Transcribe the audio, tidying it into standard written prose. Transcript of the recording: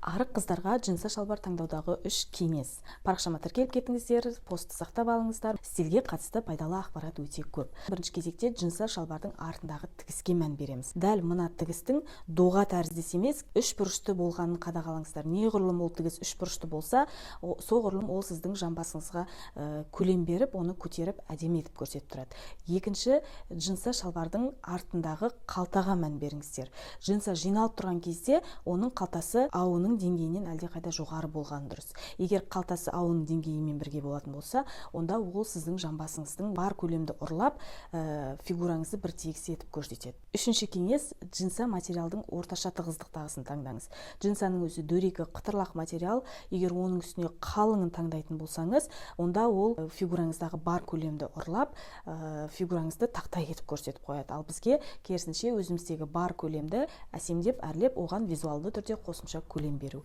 Арық қыздарға джинсы шалбар таңдаудағы 3 кеңес. Парақшама тіркеліп кетіңіздер, постты сақтап алыңыздар. Стильге қатысты пайдалы ақпарат өте көп. Бірінші кезекте джинсы шалбардың артындағы тігіске мән береміз. Дәл мына тігістің доға тәріздес емес, 3 бұрышты болғанын қадағалаңыздар. Неғұрлым ол тігіс 3 бұрышты болса, соғұрлым ол сіздің жамбасыңызға көлем беріп, оны көтеріп, әдемі етіп көрсетіп тұрады. Екінші, джинсы шалбардың артындағы қалтаға мән беріңіздер. Джинсы жиналып тұрған кезде оның қалтасы ауының деңгейінен әлдеқайда жоғары болған дұрыс. Егер қалтасы ауының деңгейімен бірге болатын болса, онда ол сіздің жамбасыңыздың бар көлемді ұрлап, фигураңызды бір тегіс етіп көрсетеді. Үшінші кеңес, джинсы материалдың орташа тығыздықтағысын таңдаңыз. Джинсаның өзі дөрекі қытырлақ материал, егер оның үстіне қалыңын таңдайтын болсаңыз, онда ол фигураңыздағы бар көлемді ұрлап, фигураңызды тақтай етіп көрсетіп қояды. Ал бізге керісінше өзіміздегі бар көлемді әсемдеп, әрлеп, оған визуалды түрде қосымша көлем беру.